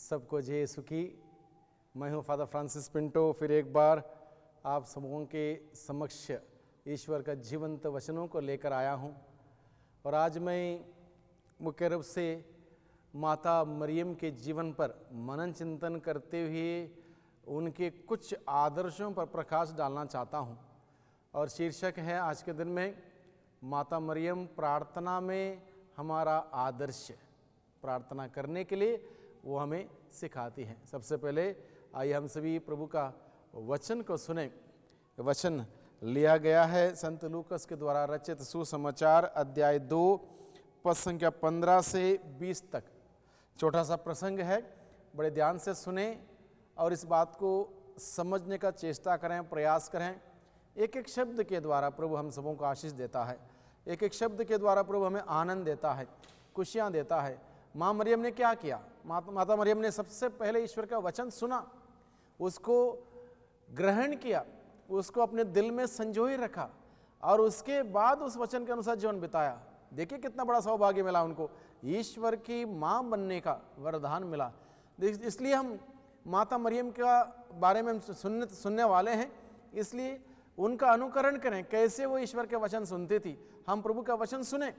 सबको जय सुखी। मैं हूँ फादर फ्रांसिस पिंटो, फिर एक बार आप सबों के समक्ष ईश्वर का जीवंत वचनों को लेकर आया हूँ। और आज मैं मुख्य रूप से माता मरियम के जीवन पर मनन चिंतन करते हुए उनके कुछ आदर्शों पर प्रकाश डालना चाहता हूँ। और शीर्षक है आज के दिन में माता मरियम प्रार्थना में हमारा आदर्श। प्रार्थना करने के लिए वो हमें सिखाती हैं। सबसे पहले आइए हम सभी प्रभु का वचन को सुने। वचन लिया गया है संत लूकस के द्वारा रचित सुसमाचार अध्याय 2 पद संख्या 15 से 20 तक। छोटा सा प्रसंग है, बड़े ध्यान से सुने और इस बात को समझने का चेष्टा करें, प्रयास करें। एक एक शब्द के द्वारा प्रभु हम सबों को आशीष देता है। एक एक शब्द के द्वारा प्रभु हमें आनंद देता है, खुशियाँ देता है। माँ मरियम ने क्या किया? माता मरियम ने सबसे पहले ईश्वर का वचन सुना, उसको ग्रहण किया, उसको अपने दिल में संजोए रखा और उसके बाद उस वचन के अनुसार जीवन बिताया। देखिए कितना बड़ा सौभाग्य मिला उनको, ईश्वर की माँ बनने का वरदान मिला। इसलिए हम माता मरियम का बारे में सुनने वाले हैं, इसलिए उनका अनुकरण करें, कैसे वो ईश्वर के वचन सुनती थी। हम प्रभु का वचन सुने।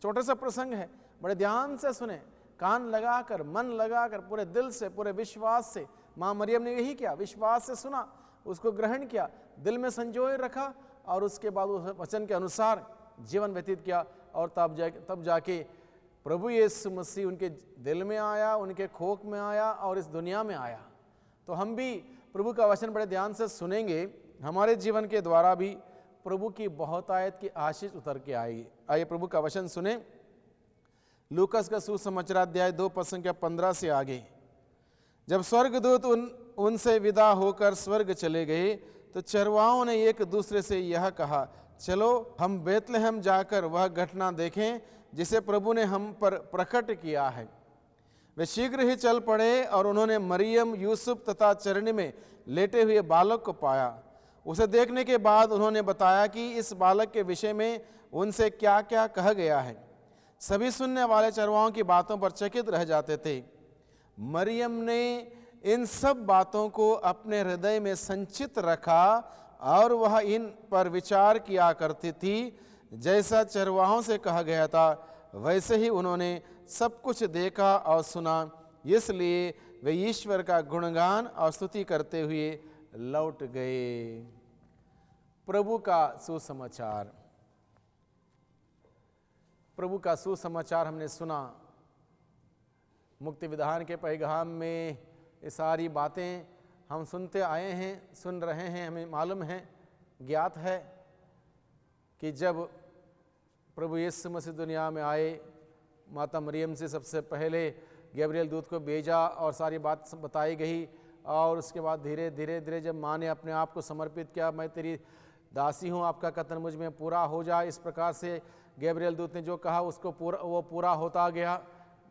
छोटा सा प्रसंग है, बड़े ध्यान से सुने, कान लगाकर, मन लगाकर, पूरे दिल से, पूरे विश्वास से। माँ मरियम ने यही किया, विश्वास से सुना, उसको ग्रहण किया, दिल में संजोए रखा और उसके बाद उस वचन के अनुसार जीवन व्यतीत किया। और तब जाके प्रभु यीशु मसीह उनके दिल में आया, उनके खोक में आया और इस दुनिया में आया। तो हम भी प्रभु का वचन बड़े ध्यान से सुनेंगे, हमारे जीवन के द्वारा भी प्रभु की बहुतायत की आशीष उतर के आएगी। आइए प्रभु का वचन सुने। लूकस का सुसमाचार अध्याय 2 पद संख्या 15 से आगे। जब स्वर्गदूत उनसे विदा होकर स्वर्ग चले गए तो चरवाहों ने एक दूसरे से यह कहा, चलो हम बेतलहम जाकर वह घटना देखें जिसे प्रभु ने हम पर प्रकट किया है। वे शीघ्र ही चल पड़े और उन्होंने मरियम, यूसुफ तथा चरनी में लेटे हुए बालक को पाया। उसे देखने के बाद उन्होंने बताया कि इस बालक के विषय में उनसे क्या क्या कहा गया है। सभी सुनने वाले चरवाहों की बातों पर चकित रह जाते थे। मरियम ने इन सब बातों को अपने हृदय में संचित रखा और वह इन पर विचार किया करती थी। जैसा चरवाहों से कहा गया था वैसे ही उन्होंने सब कुछ देखा और सुना, इसलिए वे ईश्वर का गुणगान और स्तुति करते हुए लौट गए। प्रभु का सुसमाचार। प्रभु का सुसमाचार हमने सुना। मुक्ति विधान के पैगाम में ये सारी बातें हम सुनते आए हैं, सुन रहे हैं। हमें मालूम है, ज्ञात है कि जब प्रभु यीशु मसीह दुनिया में आए, माता मरियम से सबसे पहले गैब्रियल दूत को भेजा और सारी बात बताई गई। और उसके बाद धीरे धीरे जब माँ ने अपने आप को समर्पित किया, मैं तेरी दासी हूँ, आपका कथन मुझ में पूरा हो जाए, इस प्रकार से गैब्रियल दूत ने जो कहा उसको वो पूरा होता गया।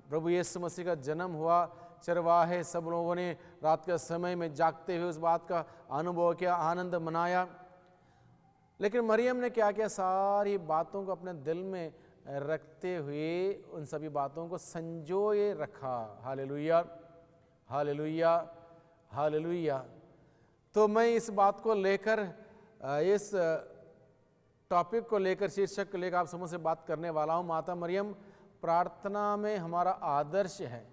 प्रभु यीशु मसीह का जन्म हुआ। चरवाहे सब लोगों ने रात के समय में जागते हुए उस बात का अनुभव किया, आनंद मनाया। लेकिन मरियम ने क्या किया? सारी बातों को अपने दिल में रखते हुए उन सभी बातों को संजोए रखा। Hallelujah, hallelujah, hallelujah. तो मैं इस बात को लेकर, इस टॉपिक को लेकर, शीर्षक को लेकर आप समूह से बात करने वाला हूँ। माता मरियम प्रार्थना में हमारा आदर्श है।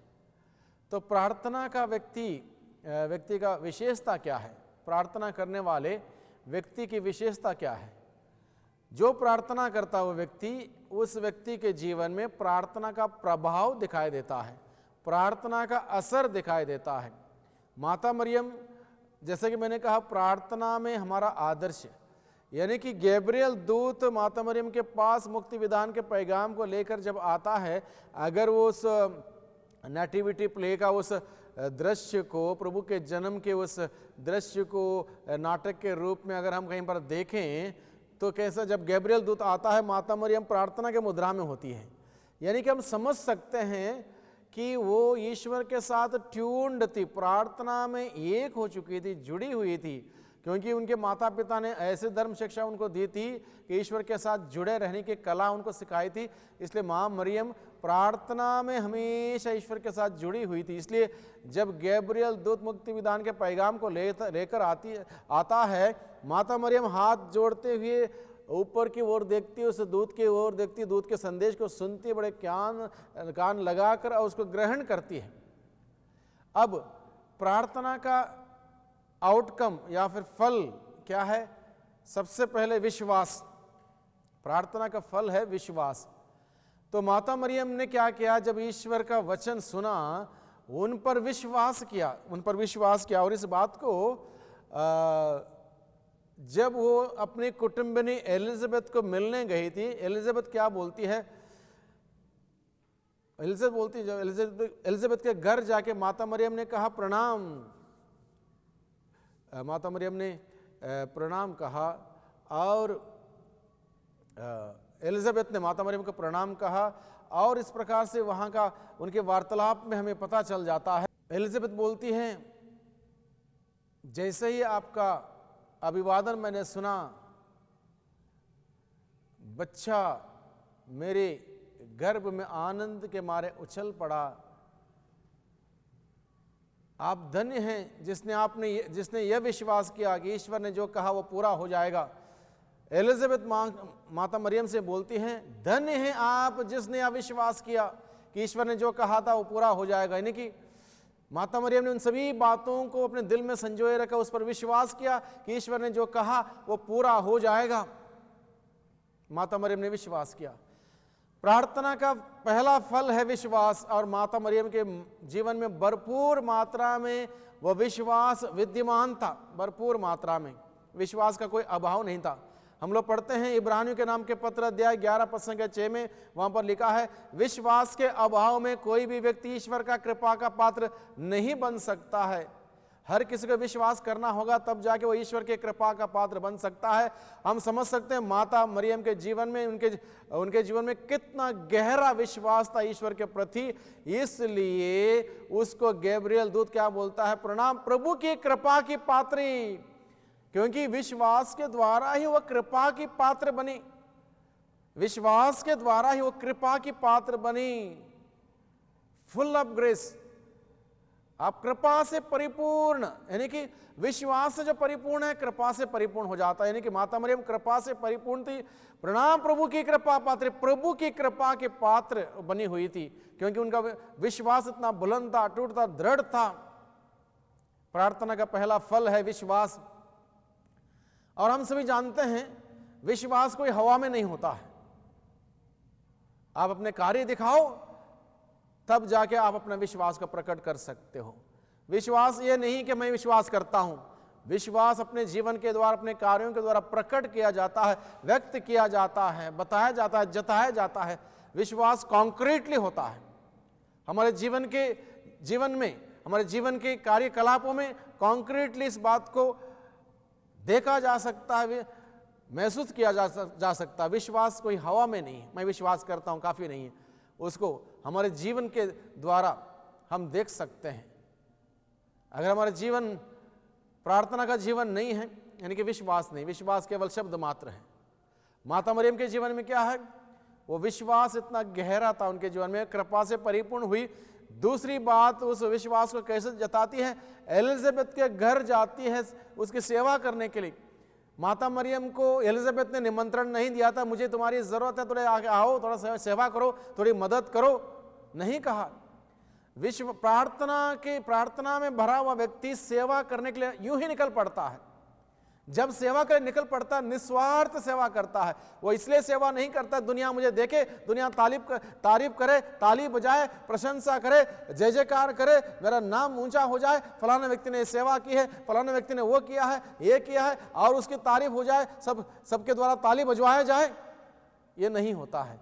तो प्रार्थना का व्यक्ति का विशेषता क्या है? प्रार्थना करने वाले व्यक्ति की विशेषता क्या है? जो प्रार्थना करता हुआ व्यक्ति, उस व्यक्ति के जीवन में प्रार्थना का प्रभाव दिखाई देता है, प्रार्थना का असर दिखाई देता है। माता मरियम, जैसे कि मैंने कहा, प्रार्थना में हमारा आदर्श, यानी कि गैब्रियल दूत माता मरियम के पास मुक्ति विधान के पैगाम को लेकर जब आता है, अगर वो उस नेटिविटी प्ले का उस दृश्य को, प्रभु के जन्म के उस दृश्य को नाटक के रूप में अगर हम कहीं पर देखें तो कैसा, जब गैब्रियल दूत आता है, माता मरियम प्रार्थना के मुद्रा में होती है। यानी कि हम समझ सकते हैं कि वो ईश्वर के साथ ट्यून्ड थी, प्रार्थना में एक हो चुकी थी, जुड़ी हुई थी, क्योंकि उनके माता पिता ने ऐसे धर्म शिक्षा उनको दी थी कि ईश्वर के साथ जुड़े रहने की कला उनको सिखाई थी। इसलिए माँ मरियम प्रार्थना में हमेशा ईश्वर के साथ जुड़ी हुई थी। इसलिए जब गैब्रियल दूत मुक्ति विधान के पैगाम को लेकर आता है, माता मरियम हाथ जोड़ते हुए ऊपर की ओर देखती, उस दूत की ओर देखती, दूत के संदेश को सुनती, बड़े कान लगाकर और उसको ग्रहण करती है। अब प्रार्थना का आउटकम या फिर फल क्या है? सबसे पहले विश्वास। प्रार्थना का फल है विश्वास। तो माता मरियम ने क्या किया? जब ईश्वर का वचन सुना, उन पर विश्वास किया। और इस बात को जब वो अपनी कुटुंबिनी एलिजाबेथ को मिलने गई थी, एलिजाबेथ क्या बोलती है? एलिजाबेथ के घर जाके माता मरियम ने कहा प्रणाम। माता मरियम ने प्रणाम कहा और एलिजाबेथ ने माता मरियम को प्रणाम कहा। और इस प्रकार से वहाँ का उनके वार्तालाप में हमें पता चल जाता है। एलिजाबेथ बोलती हैं, जैसे ही आपका अभिवादन मैंने सुना, बच्चा मेरे गर्भ में आनंद के मारे उछल पड़ा। आप धन्य हैं जिसने यह विश्वास किया कि ईश्वर ने जो कहा वो पूरा हो जाएगा। एलिजाबेथ माता मरियम से बोलती हैं, धन्य हैं आप जिसने यह विश्वास किया कि ईश्वर ने जो कहा था वो पूरा हो जाएगा। यानी कि माता मरियम ने उन सभी बातों को अपने दिल में संजोए रखा, उस पर विश्वास किया कि ईश्वर ने जो कहा वो पूरा हो जाएगा। माता मरियम ने विश्वास किया। प्रार्थना का पहला फल है विश्वास, और माता मरियम के जीवन में भरपूर मात्रा में वह विश्वास विद्यमान था। भरपूर मात्रा में विश्वास का कोई अभाव नहीं था। हम लोग पढ़ते हैं इब्रानियों के नाम के पत्र अध्याय 11 पद संख्या 6 में, वहां पर लिखा है, विश्वास के अभाव में कोई भी व्यक्ति ईश्वर का कृपा का पात्र नहीं बन सकता है। हर किसी को विश्वास करना होगा, तब जाके वो ईश्वर के कृपा का पात्र बन सकता है। हम समझ सकते हैं माता मरियम के जीवन में, उनके जीवन में कितना गहरा विश्वास था ईश्वर के प्रति। इसलिए उसको गैब्रियल दूत क्या बोलता है? प्रणाम प्रभु की कृपा की पात्री। क्योंकि विश्वास के द्वारा ही वह कृपा की पात्र बनी। विश्वास के द्वारा ही वह कृपा की पात्र बनी। Full of grace. आप कृपा से परिपूर्ण, यानी कि विश्वास से जो परिपूर्ण है, कृपा से परिपूर्ण हो जाता है। यानी कि माता मरियम कृपा से परिपूर्ण थी। प्रणाम प्रभु की कृपा पात्र, प्रभु की कृपा के पात्र बनी हुई थी, क्योंकि उनका विश्वास इतना बुलंद था, अटूट था, दृढ़ था। प्रार्थना का पहला फल है विश्वास। और हम सभी जानते हैं विश्वास कोई हवा में नहीं होता है। आप अपने कार्य दिखाओ, तब जाके आप अपना विश्वास को प्रकट कर सकते हो। विश्वास ये नहीं कि मैं विश्वास करता हूं। विश्वास अपने जीवन के द्वारा, अपने कार्यों के द्वारा प्रकट किया जाता है, व्यक्त किया जाता है, बताया जाता है, जताया जाता है। विश्वास कॉन्क्रीटली होता है। हमारे जीवन में, हमारे जीवन के कार्यकलापों में कॉन्क्रीटली इस बात को देखा जा सकता है, महसूस किया जा सकता है। विश्वास कोई हवा में नहीं है, मैं विश्वास करता हूं काफी नहीं है। उसको हमारे जीवन के द्वारा हम देख सकते हैं। अगर हमारा जीवन प्रार्थना का जीवन नहीं है, यानी कि विश्वास नहीं, विश्वास केवल शब्द मात्र है। माता मरियम के जीवन में क्या है? वो विश्वास इतना गहरा था उनके जीवन में, कृपा से परिपूर्ण हुई। दूसरी बात, उस विश्वास को कैसे जताती है? एलिजाबेथ के घर जाती है उसकी सेवा करने के लिए। माता मरियम को एलिजाबेथ ने निमंत्रण नहीं दिया था, मुझे तुम्हारी जरूरत है, थोड़े आगे आओ, थोड़ा सेवा करो, थोड़ी मदद करो, नहीं कहा। प्रार्थना में भरा हुआ व्यक्ति सेवा करने के लिए यूं ही निकल पड़ता है। जब सेवा करे निकल पड़ता है, निस्वार्थ सेवा करता है। वो इसलिए सेवा नहीं करता दुनिया मुझे देखे, दुनिया तारीफ करे, ताली बजाए, प्रशंसा करे, जय जयकार करे, मेरा नाम ऊंचा हो जाए, फलाना व्यक्ति ने सेवा की है, फलाना व्यक्ति ने वो किया है, ये किया है, और उसकी तारीफ हो जाए, सबके द्वारा ताली बजवाया जाए। ये नहीं होता है।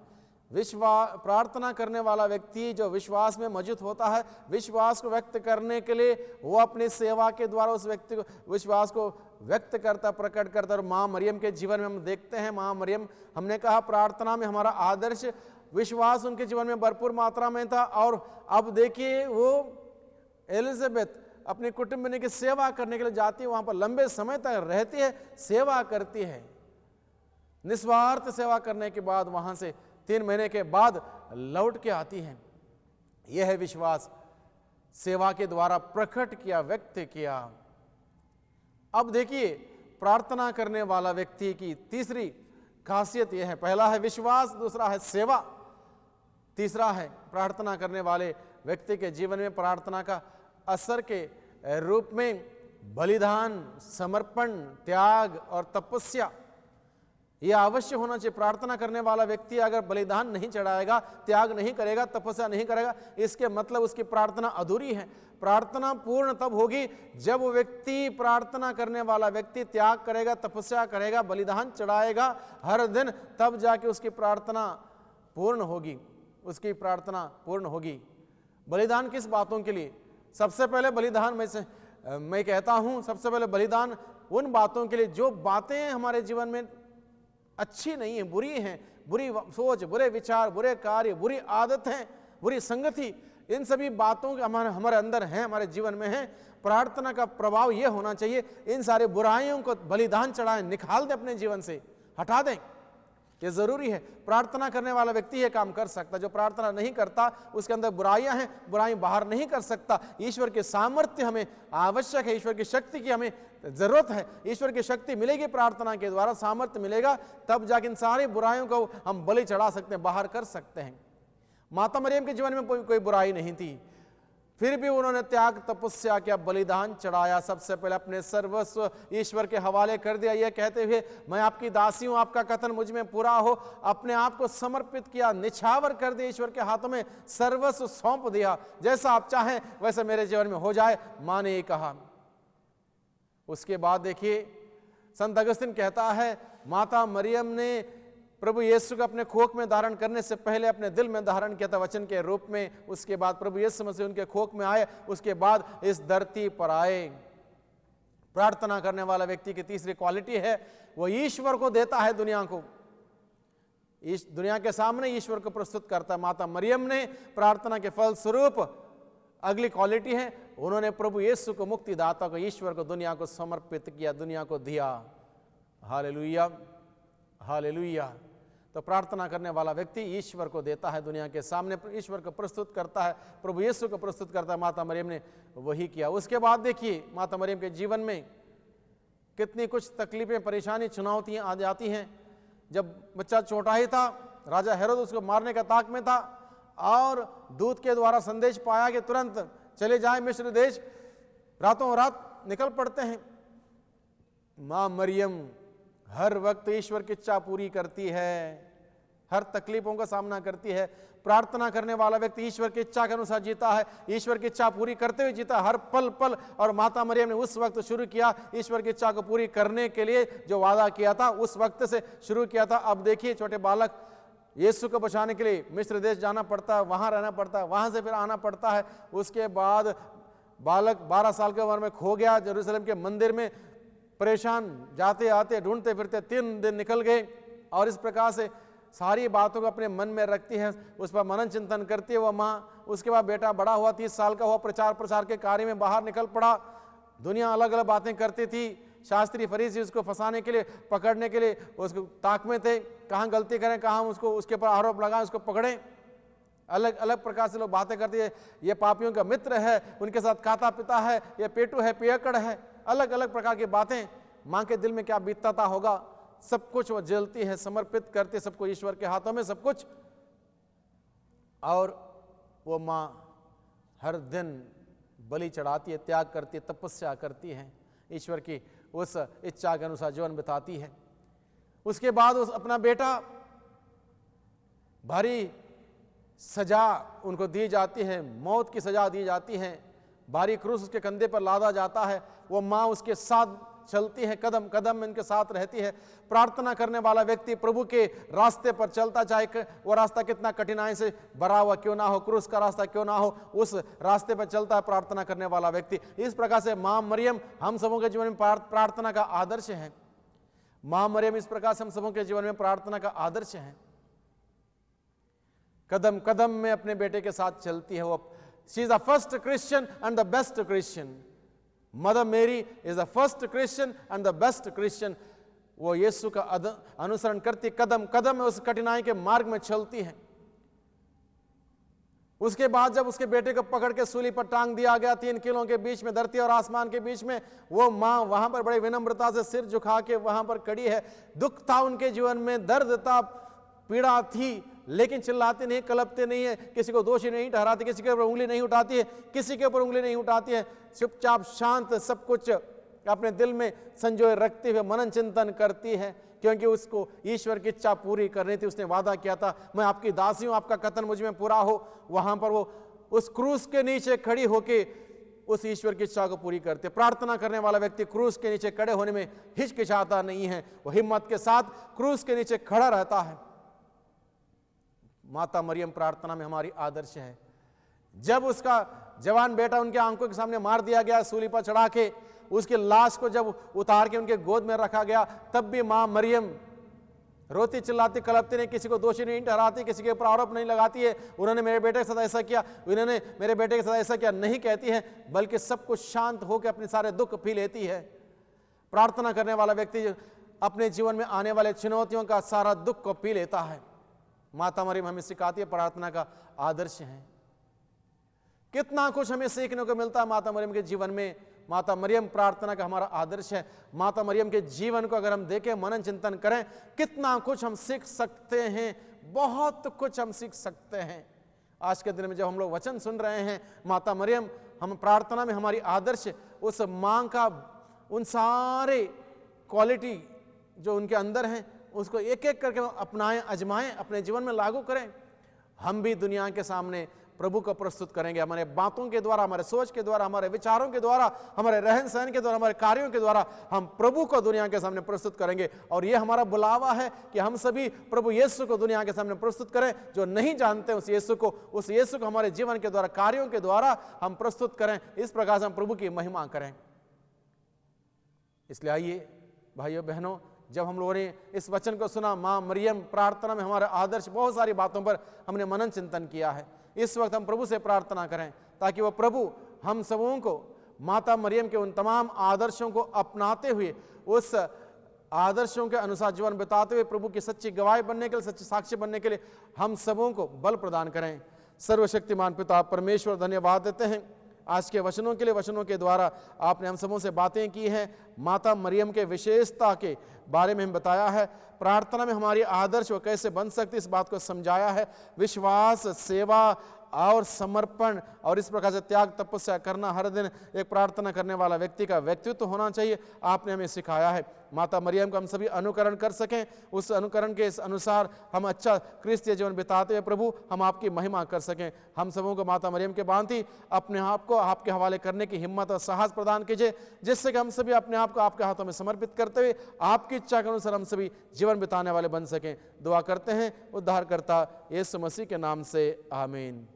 प्रार्थना करने वाला व्यक्ति जो विश्वास में मौजूद होता है, विश्वास को व्यक्त करने के लिए वो अपनी सेवा के द्वारा उस व्यक्ति को, विश्वास को व्यक्त करता, प्रकट करता। और माँ मरियम के जीवन में हम देखते हैं, माँ मरियम, हमने कहा प्रार्थना में हमारा आदर्श, विश्वास उनके जीवन में भरपूर मात्रा में था। और अब देखिए, वो एलिजाबेथ अपनी कुटुंबिनी की सेवा करने के लिए जाती है, वहां पर लंबे समय तक रहती है, सेवा करती है। निस्वार्थ सेवा करने के बाद वहां से 3 महीने के बाद लौट के आती हैं। यह है विश्वास, सेवा के द्वारा प्रकट किया, व्यक्त किया। अब देखिए, प्रार्थना करने वाला व्यक्ति की तीसरी खासियत यह है, पहला है विश्वास, दूसरा है सेवा, तीसरा है प्रार्थना करने वाले व्यक्ति के जीवन में प्रार्थना का असर के रूप में बलिदान, समर्पण, त्याग और तपस्या यह अवश्य होना चाहिए। प्रार्थना करने वाला व्यक्ति अगर बलिदान नहीं चढ़ाएगा, त्याग नहीं करेगा, तपस्या नहीं करेगा, इसके मतलब उसकी प्रार्थना अधूरी है। प्रार्थना पूर्ण तब होगी जब वो व्यक्ति, प्रार्थना करने वाला व्यक्ति त्याग करेगा, तपस्या करेगा, बलिदान चढ़ाएगा हर दिन, तब जाके उसकी प्रार्थना पूर्ण होगी, उसकी प्रार्थना पूर्ण होगी। बलिदान किस बातों के लिए? सबसे पहले बलिदान मैं कहता हूं, सबसे पहले बलिदान उन बातों के लिए जो बातें हमारे जीवन में अच्छी नहीं है, बुरी हैं, बुरी सोच, बुरे विचार, बुरे कार्य, बुरी आदतें, बुरी संगति, इन सभी बातों के हमारे अंदर हैं, हमारे जीवन में हैं। प्रार्थना का प्रभाव यह होना चाहिए, इन सारे बुराइयों को बलिदान चढ़ाएं, निकाल दें अपने जीवन से, हटा दें। ये जरूरी है। प्रार्थना करने वाला व्यक्ति ये काम कर सकता, जो प्रार्थना नहीं करता उसके अंदर बुराइयां हैं, बुराई बाहर नहीं कर सकता। ईश्वर के सामर्थ्य हमें आवश्यक है, ईश्वर की शक्ति की हमें जरूरत है। ईश्वर की शक्ति मिलेगी प्रार्थना के द्वारा, सामर्थ्य मिलेगा, तब जाके इन सारी बुराइयों को हम बलि चढ़ा सकते हैं, बाहर कर सकते हैं। माता मरियम के जीवन में कोई बुराई नहीं थी, फिर भी उन्होंने त्याग, तपस्या किया, बलिदान चढ़ाया। सबसे पहले अपने सर्वस्व ईश्वर के हवाले कर दिया, यह कहते हुए मैं आपकी दासी हूं, आपका कथन मुझ में पूरा हो। अपने आप को समर्पित किया, निछावर कर दिया, ईश्वर के हाथों में सर्वस्व सौंप दिया। जैसा आप चाहें वैसे मेरे जीवन में हो जाए, मां ने ये कहा। उसके बाद देखिए, संत अगस्तीन कहता है, माता मरियम ने प्रभु यीशु को अपने खोक में धारण करने से पहले अपने दिल में धारण किया था वचन के रूप में। उसके बाद प्रभु यीशु मसीह उनके खोक में आए, उसके बाद इस धरती पर आए। प्रार्थना करने वाला व्यक्ति की तीसरी क्वालिटी है, वो ईश्वर को देता है दुनिया को, इस दुनिया के सामने ईश्वर को प्रस्तुत करता है। माता मरियम ने प्रार्थना के फल स्वरूप अगली क्वालिटी है, उन्होंने प्रभु यीशु को, मुक्तिदाता को, ईश्वर को, दुनिया को समर्पित किया, दुनिया को दिया। Hallelujah, hallelujah. तो प्रार्थना करने वाला व्यक्ति ईश्वर को देता है, दुनिया के सामने ईश्वर को प्रस्तुत करता है, प्रभु यीशु को प्रस्तुत करता है। माता मरियम ने वही किया। उसके बाद देखिए, माता मरियम के जीवन में कितनी कुछ तकलीफें, परेशानी, चुनौतियां आ जाती हैं। जब बच्चा छोटा ही था, राजा हेरोद उसको मारने का ताक में था, और दूत के द्वारा संदेश पाया कि तुरंत चले जाए मिस्र देश, रातों रात निकल पड़ते हैं। मां मरियम हर वक्त ईश्वर की इच्छा पूरी करती है, हर तकलीफों का सामना करती है। प्रार्थना करने वाला व्यक्ति ईश्वर की इच्छा के अनुसार जीता है, ईश्वर की इच्छा पूरी करते हुए जीता हर पल पल। और माता मरियम ने उस वक्त शुरू किया, ईश्वर की इच्छा को पूरी करने के लिए जो वादा किया था उस वक्त से शुरू किया था। अब देखिए, छोटे बालक यीशु को बचाने के लिए मिस्र देश जाना पड़ता है, वहां रहना पड़ता है, वहां से फिर आना पड़ता है। उसके बाद बालक 12 साल की उम्र में खो गया यरूशलेम के मंदिर में, परेशान जाते आते ढूंढते फिरते 3 दिन निकल गए। और इस प्रकार से सारी बातों को अपने मन में रखती है, उस पर मनन चिंतन करती है वह माँ। उसके बाद बेटा बड़ा हुआ, 30 साल का हुआ, प्रचार प्रसार के कार्य में बाहर निकल पड़ा। दुनिया अलग अलग बातें करती थी, शास्त्री फरीसी उसको फंसाने के लिए, पकड़ने के लिए उसको ताक में थे, कहाँ गलती करें, कहाँ उसको उसके ऊपर आरोप लगाएं, उसको पकड़ें। अलग अलग प्रकार से लोग बातें करते हैं, ये पापियों का मित्र है, उनके साथ खाता पिता है, ये पेटू है, पियकड़ है, अलग अलग प्रकार की बातें। माँ के दिल में क्या बीतता होगा, सब कुछ वो जलती है, समर्पित करते सबको ईश्वर के हाथों में सब कुछ। और वो माँ हर दिन बलि चढ़ाती है, त्याग करती है, तपस्या करती है, ईश्वर की उस इच्छा के अनुसार जीवन बिताती है। उसके बाद उस अपना बेटा, भारी सजा उनको दी जाती है, मौत की सजा दी जाती है, भारी क्रूस उसके कंधे पर लादा जाता है। वो माँ उसके साथ चलती है, कदम कदम में उनके साथ रहती है। प्रार्थना करने वाला व्यक्ति प्रभु के रास्ते पर चलता, चाहे वो रास्ता कितना कठिनाई से भरा हुआ क्यों ना हो, क्रूस का रास्ता क्यों ना हो, उस रास्ते पर चलता है प्रार्थना करने वाला व्यक्ति। इस प्रकार से मां मरियम हम सबों के जीवन में प्रार्थना का आदर्श है। मां मरियम इस प्रकार से हम सबों के जीवन में प्रार्थना का आदर्श है। कदम कदम में अपने बेटे के साथ चलती है वो। She is the first Christian and the best Christian. Mother Mary is the first Christian and the best Christian. वो यीशु का अनुसरण करती, कदम कदम में उस कठिनाई के मार्ग में चलती है। उसके बाद जब उसके बेटे को पकड़ के सूली पर टांग दिया गया, 3 किलों के बीच में, धरती और आसमान के बीच में, वो माँ वहां पर बड़ी विनम्रता से सिर झुका के वहां पर खड़ी है। दुख था उनके जीवन में, दर्द था, पीड़ा थी, लेकिन चिल्लाते नहीं, कलपते नहीं है, किसी को दोषी नहीं ठहराती, किसी के ऊपर उंगली नहीं उठाती है, किसी के ऊपर उंगली नहीं उठाती है, चुपचाप शांत सब कुछ अपने दिल में संजोए रखते हुए मनन चिंतन करती है, क्योंकि उसको ईश्वर की इच्छा पूरी करनी थी। उसने वादा किया था, मैं आपकी दासी हूं, आपका कथन मुझ में पूरा हो। वहां पर वो उस क्रूस के नीचे खड़ी होके उस ईश्वर की इच्छा को पूरी करते। प्रार्थना करने वाला व्यक्ति क्रूस के नीचे खड़े होने में हिचकिचाता नहीं है, वो हिम्मत के साथ क्रूस के नीचे खड़ा रहता है। माता मरियम प्रार्थना में हमारी आदर्श है। जब उसका जवान बेटा उनके आंखों के सामने मार दिया गया, सूली पर चढ़ा के उसकी लाश को जब उतार के उनके गोद में रखा गया, तब भी मां मरियम रोती चिल्लाती कलपती नहीं, किसी को दोषी नहीं ठहराती, किसी के ऊपर आरोप नहीं लगाती है, उन्होंने मेरे बेटे के साथ ऐसा किया, उन्होंने मेरे बेटे के साथ ऐसा किया, नहीं कहती है, बल्कि सब कुछ शांत होकर अपने सारे दुख पी लेती है। प्रार्थना करने वाला व्यक्ति अपने जीवन में आने वाले चुनौतियों का सारा दुख को पी लेता है। माता मरियम हमें सिखाती है, प्रार्थना का आदर्श है। कितना कुछ हमें सीखने को मिलता है माता मरियम के जीवन में। माता मरियम प्रार्थना का हमारा आदर्श है। माता मरियम के जीवन को अगर हम देखें, मनन चिंतन करें, कितना कुछ हम सीख सकते हैं, बहुत कुछ हम सीख सकते हैं। आज के दिन में जब हम लोग वचन सुन रहे हैं, माता मरियम हम प्रार्थना में हमारी आदर्श, उस मां का उन सारे क्वालिटी जो उनके अंदर हैं, उसको एक एक करके अपनाएं, आजमाएं, अपने जीवन में लागू करें। हम भी दुनिया के सामने प्रभु को प्रस्तुत करेंगे, हमारे बातों के द्वारा, हमारे सोच के द्वारा, हमारे विचारों के द्वारा, हमारे रहन सहन के द्वारा, हमारे कार्यों के द्वारा हम प्रभु को दुनिया के सामने प्रस्तुत करेंगे। और यह हमारा बुलावा है कि हम सभी प्रभु यीशु को दुनिया के सामने प्रस्तुत करें। जो नहीं जानते उस यीशु को हमारे जीवन के द्वारा, कार्यों के द्वारा हम प्रस्तुत करें। इस प्रकार से हम प्रभु की महिमा करें। इसलिए आइए भाइयों बहनों, जब हम लोगों ने इस वचन को सुना, मां मरियम प्रार्थना में हमारा आदर्श, बहुत सारी बातों पर हमने मनन चिंतन किया है। इस वक्त हम प्रभु से प्रार्थना करें ताकि वह प्रभु हम सबों को माता मरियम के उन तमाम आदर्शों को अपनाते हुए, उस आदर्शों के अनुसार जीवन बिताते हुए प्रभु की सच्ची गवाही बनने के लिए, सच्चे साक्षी बनने के लिए हम सबों को बल प्रदान करें। सर्वशक्तिमान पिता परमेश्वर, धन्यवाद देते हैं आज के वचनों के लिए। वचनों के द्वारा आपने हम सबों से बातें की हैं, माता मरियम के विशेषता के बारे में हम बताया है, प्रार्थना में हमारी आदर्श वो कैसे बन सकती इस बात को समझाया है। विश्वास, सेवा और समर्पण और इस प्रकार से त्याग तपस्या करना हर दिन एक प्रार्थना करने वाला व्यक्ति का व्यक्तित्व होना चाहिए, आपने हमें सिखाया है। माता मरियम का हम सभी अनुकरण कर सकें, उस अनुकरण के इस अनुसार हम अच्छा क्रिस्तीय जीवन बिताते हुए प्रभु हम आपकी महिमा कर सकें। हम सबों को माता मरियम के भांति अपने आप को आपके हवाले करने की हिम्मत और साहस प्रदान कीजिए, जिससे कि हम सभी अपने आप को आपके हाथों में समर्पित करते हुए आपकी इच्छा के अनुसार हम सभी जीवन बिताने वाले बन सकें। दुआ करते हैं उद्धारकर्ता यीशु मसीह के नाम से, आमीन।